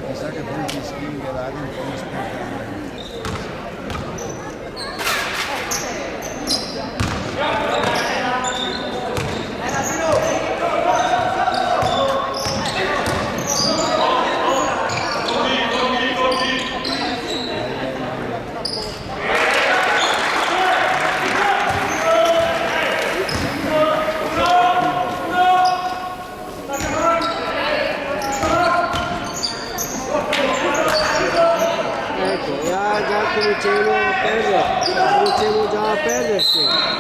Chissà che poi si scrive l'aria un po' spontaneamente. Cominciamo già a perdersi.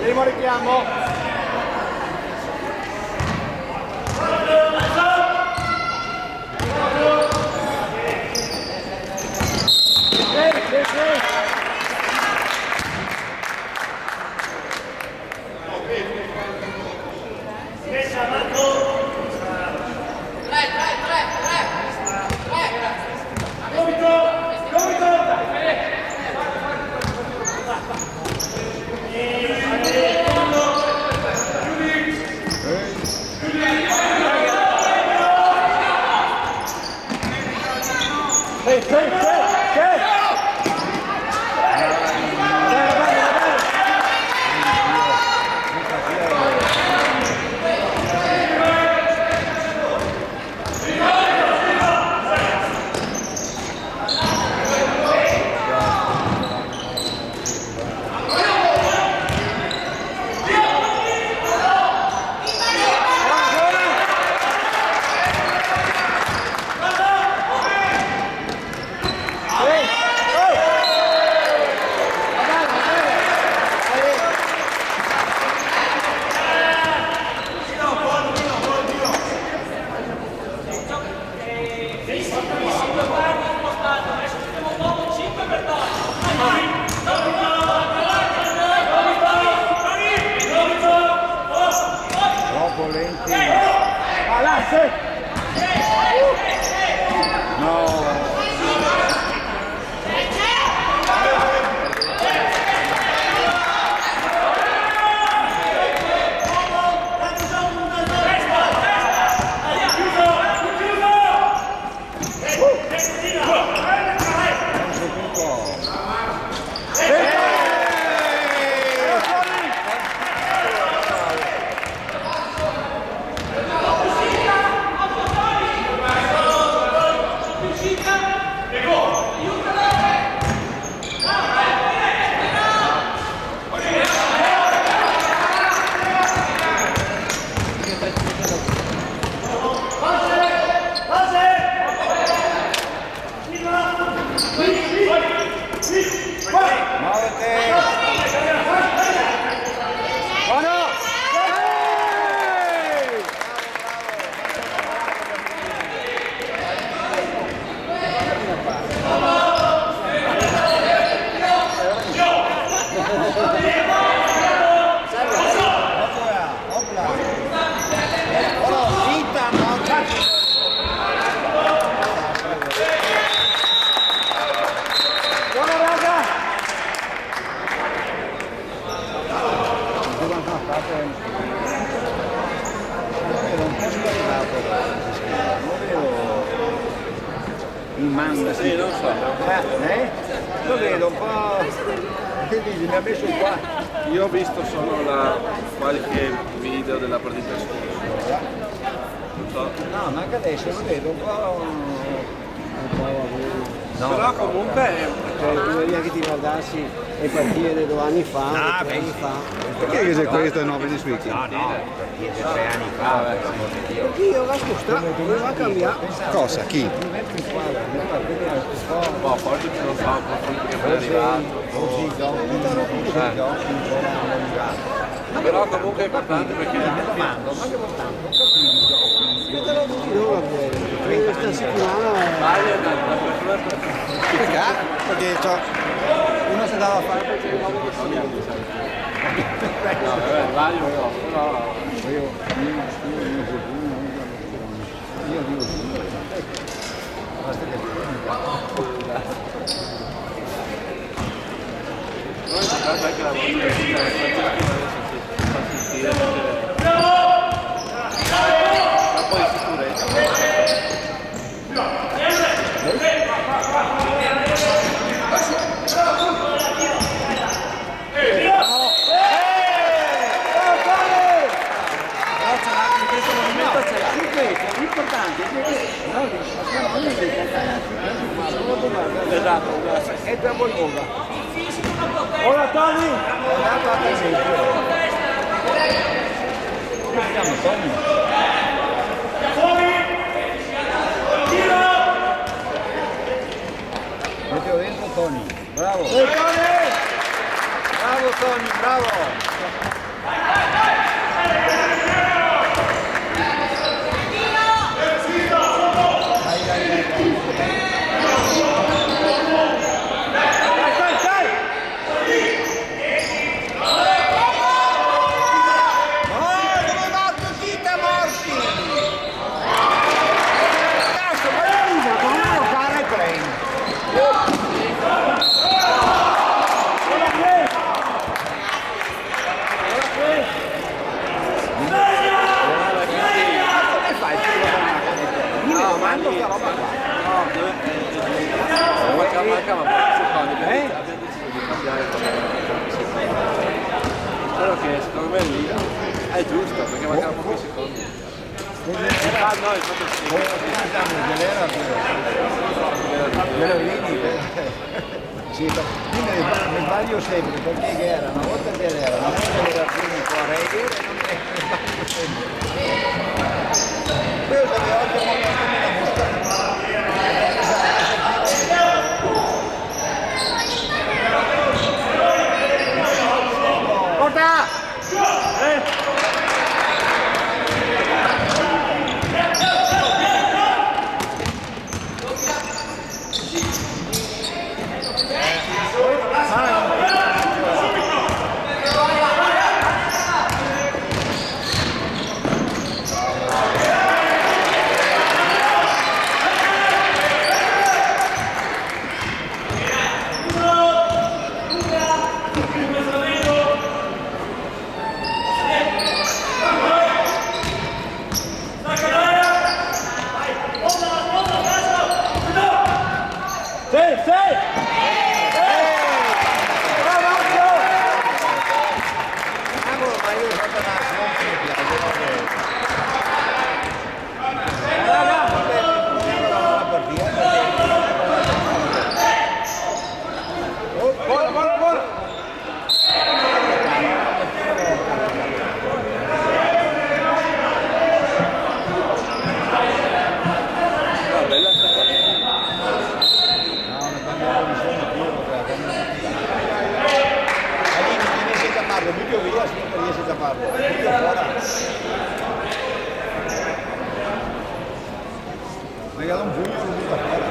Primo richiamo. Sì. in manga, sì, non so. Lo vedo un po'. Che dici, mi ha messo qua. Io ho visto solo qualche video della partita scorsa. Non so. No, ma anche adesso lo vedo un po'. No, però comunque Cioè, tu vedi che ti guardassi le partite di 2 anni fa, 3 anni fa. Perché che c'è questo no vedi sui no, partite 3 anni fa, per l'amor di Dio. Io la sposta, doveva cambiare. Cosa? Chi? Mi metto in squadra, mi fa vedere un po'. boh, forse non so, che è arrivato. Così, Però comunque è importante perché mi domando, ma che tanto, Io te lo dico, Gabriele, questa settimana Sbaglio da persona Perché uno si dava a fare perché no, vabbè, sbaglio no, però io dico sì, basta che noi guarda anche la volta che fa sentire un po' di sicurezza. l'importante è che Esatto, è da Bologna. Ora Tony! Come si chiama Tony? Mettevo dentro Tony, bravo! Bravo Tony, bravo! Quello che secondo me lì è giusto perché mancano pochi secondi. Ah no, il fatto sì, io mi sbaglio sempre perché era una volta che era una generazione qua a Reggio e non mi sbaglio sempre. Poi io sapevo oggi come la mosca. da farlo. Regala un pugno e lo butta fuori.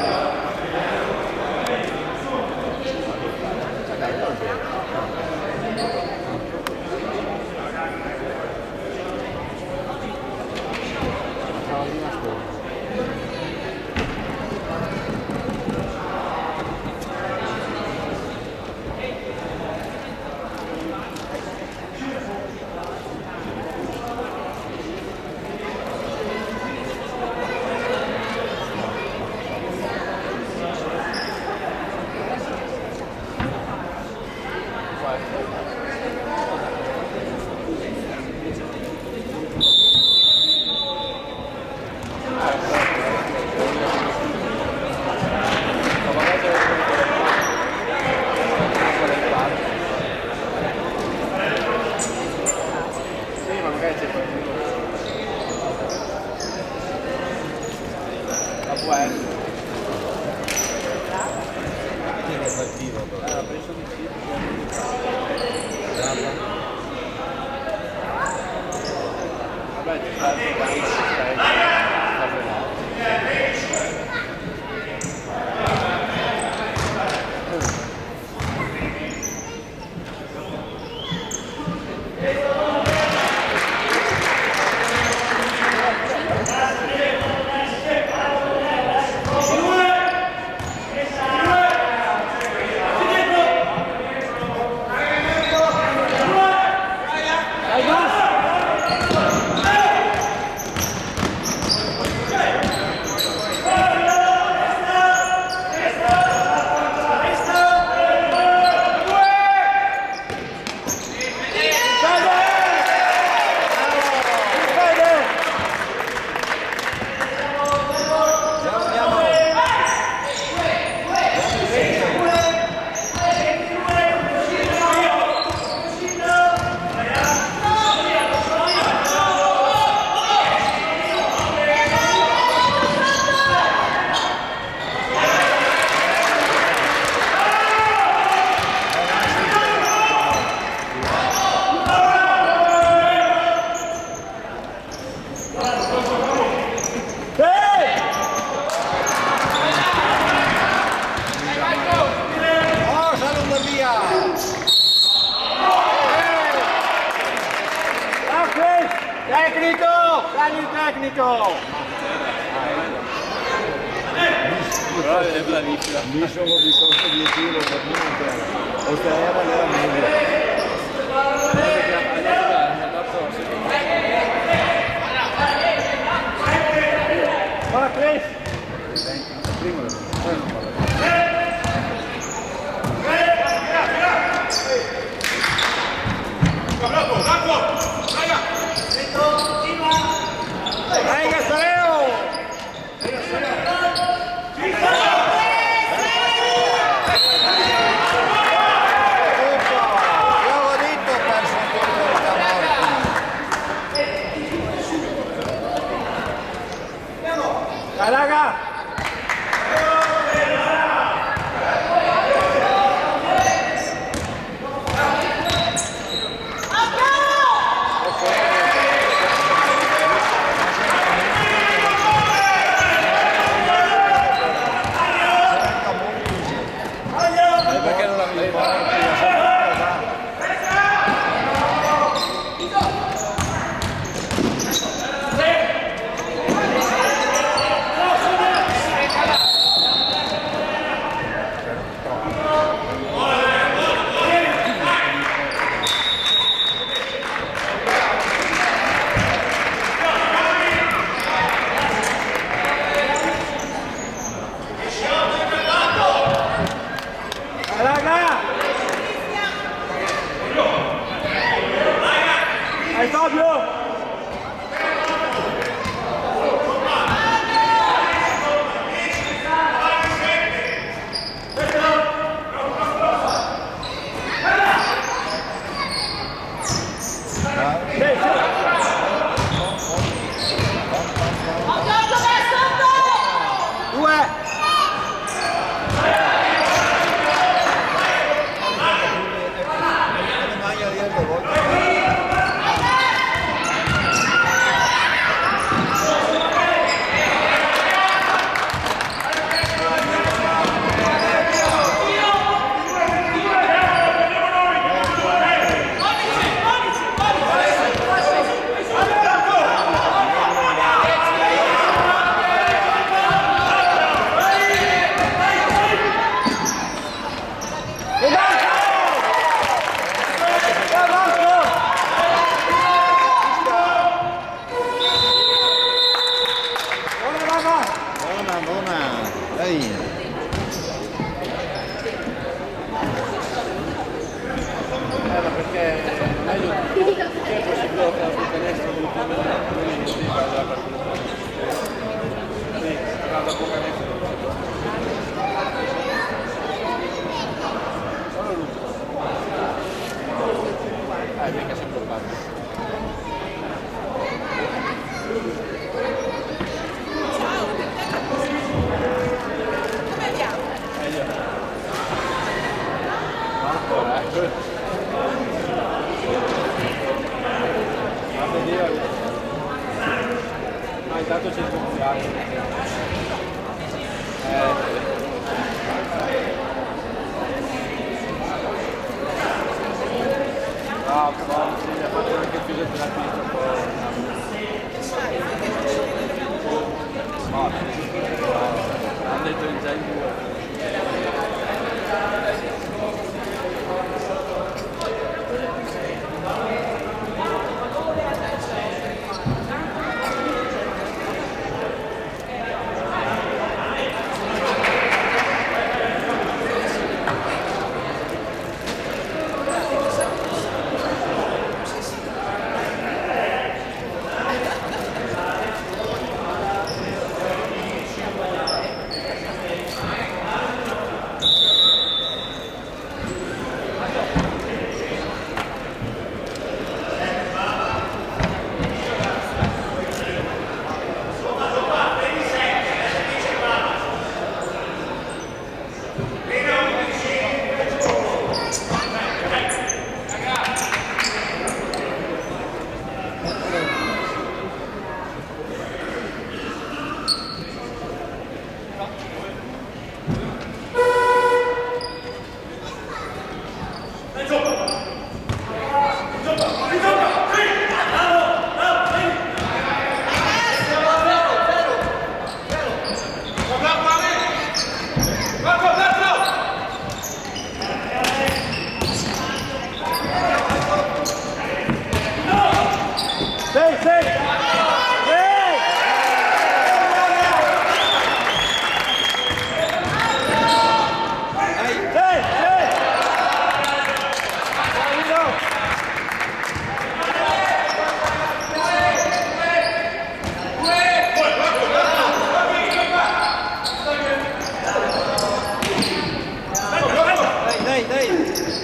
Tecnico! È bravissima. Mi sono ricorso 10 euro per niente. O se era meglio. Guarda Chris! Dai Gaspareo! Ma intanto c'è il gonfiato. No, però sì, ha fatto anche il fisioterapista un po'. Hanno detto in già in due.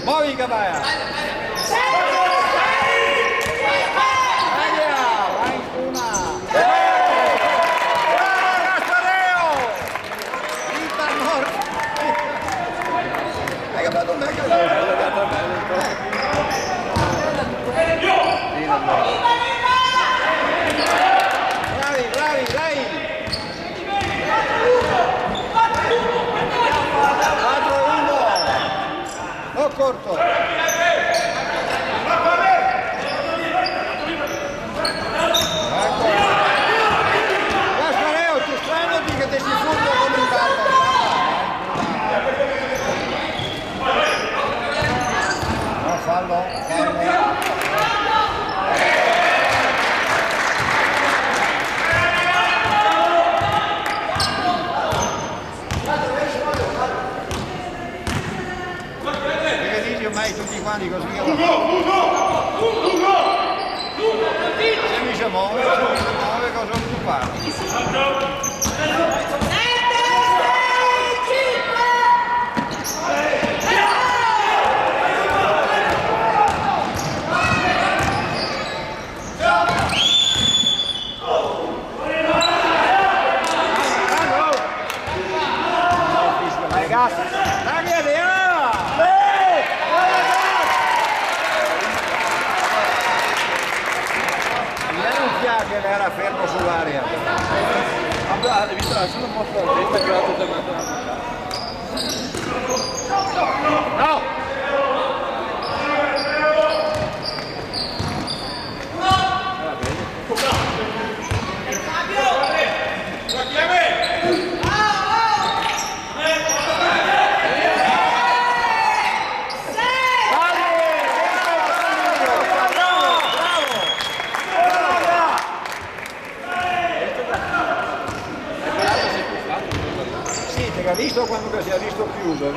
Muovi Gabaia! Vai in spuma! Gaspareo! Vita morta! Hai capito un becco? Bravi, bravi, dai! 4-1! No corto! Gaspareo, ti stranoti che ti si furba come un gatto! No, fallo, fallo! Ormai tutti quanti così che se mi si muove cosa tu parli? Che era fermo sull'area. Vabbè, devi stare solo un po' forte, è creato da No! Ha visto quando si è visto chiuso?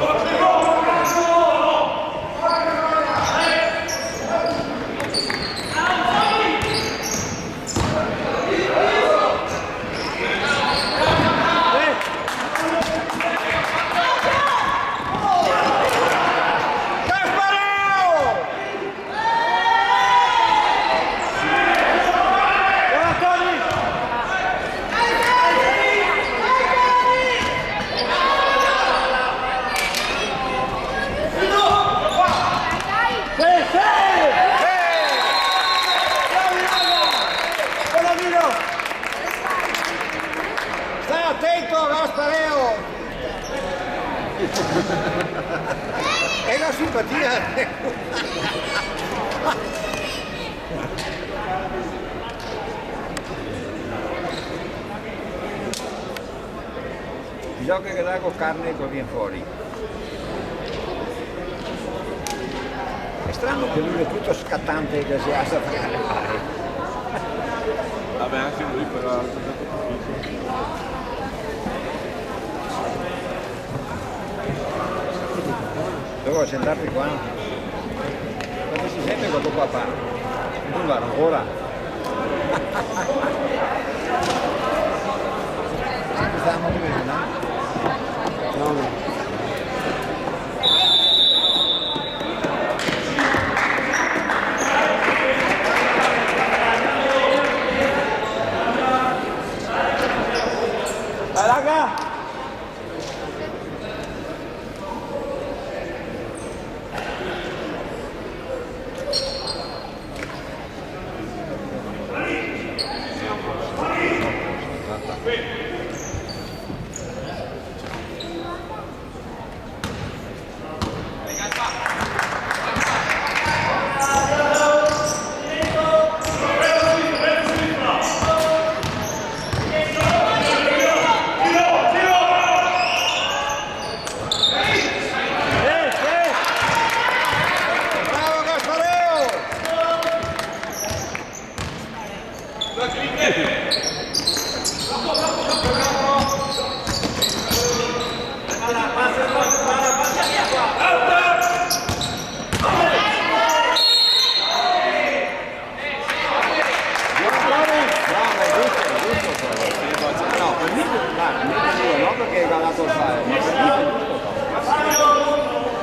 È la simpatia. Bisogna che dà con carne e poi viene fuori. È strano che lui è tutto scattante che si alza a fregare le pari. Vabbè, anche lui però. Devo sentarti qua. Come si sente questo papà? Non va ancora. Stavamo diventando. No. Raga!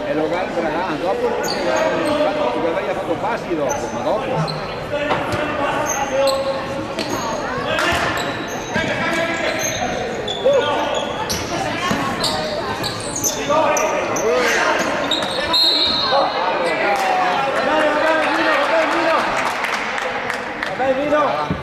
E lo Bragana, dopo che aveva fatto passi dopo, ma dopo. Vai Vino!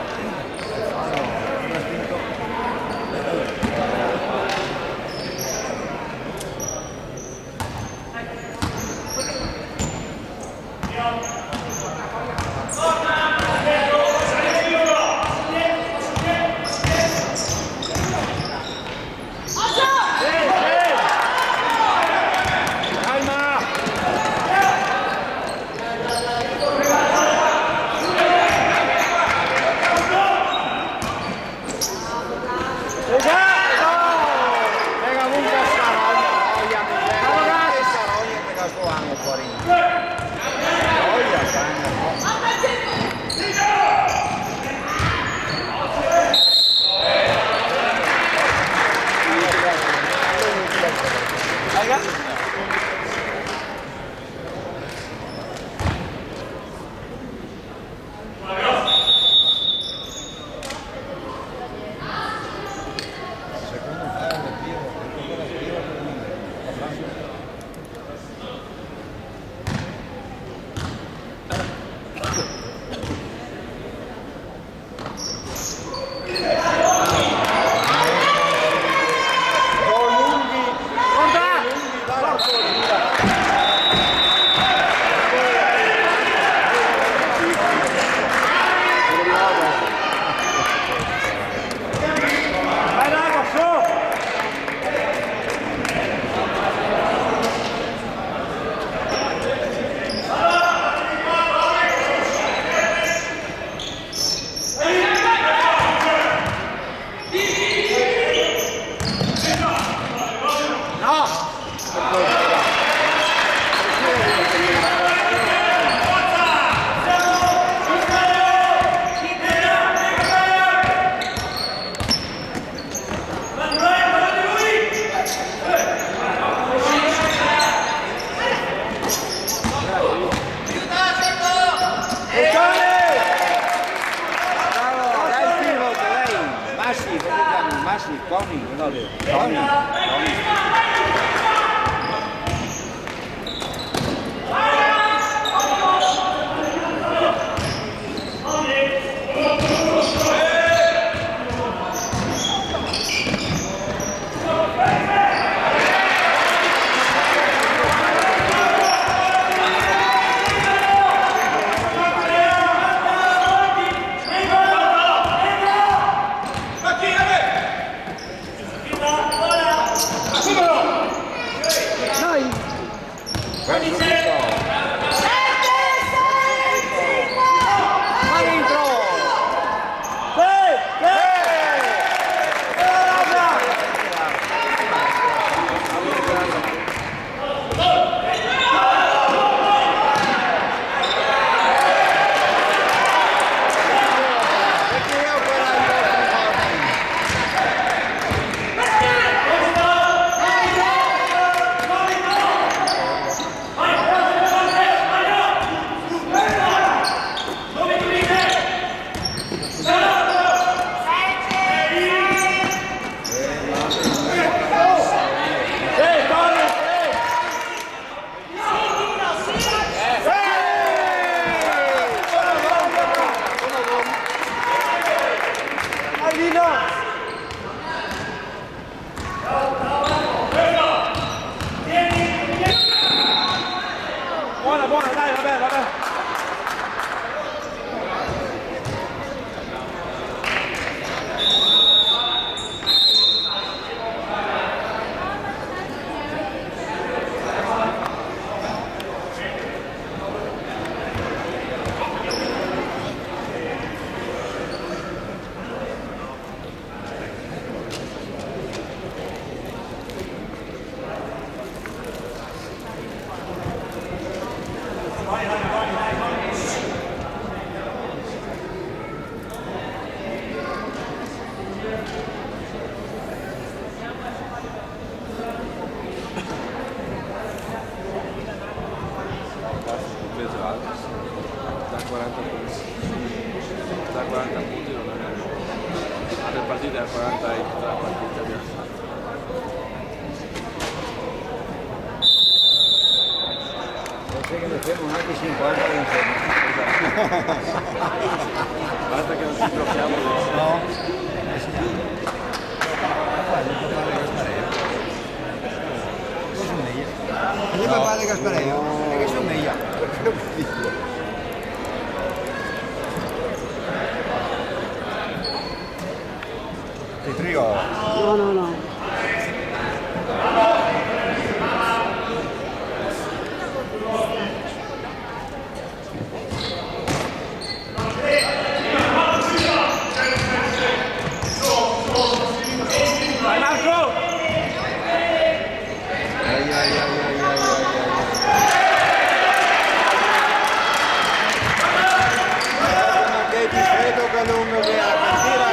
buona, buona, dai, vabbè, vabbè. Da 40 punti. Da 40 punti non è per partita da 40 e tutta la partita abbiamo fatto. Penso che ne fermo anche 50 insieme. Basta che non ci blocchiamo adesso. No? Io per fare Gasparello, perché sono meglio. Ti trio. No, no, no. Vai Marco! Che ti credo che lungo che la partita.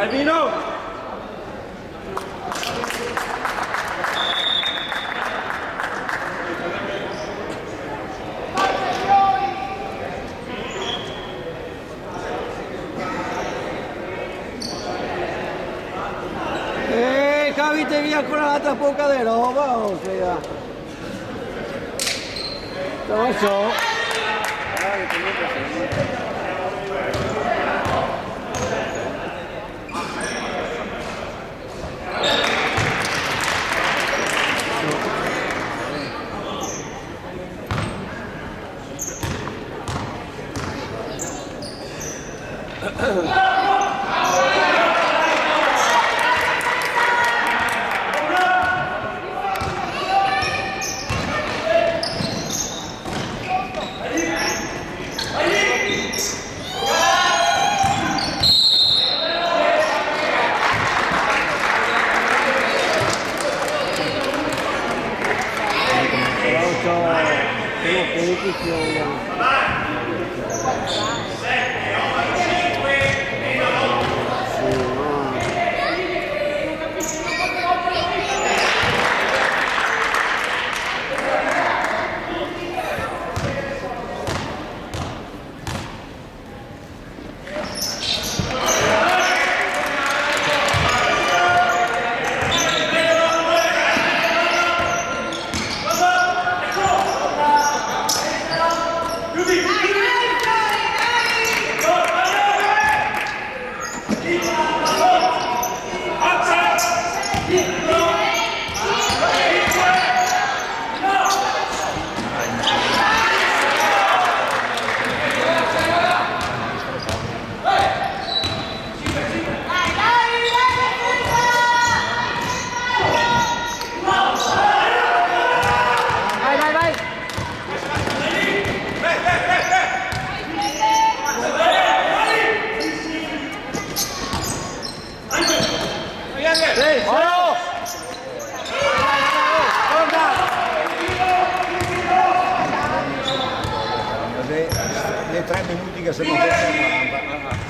Albino! Cavite via con l'altra poca di roba, o sea. Non lo so. Vieni qui fiori. Le 3 minuti che siamo fermi a 40.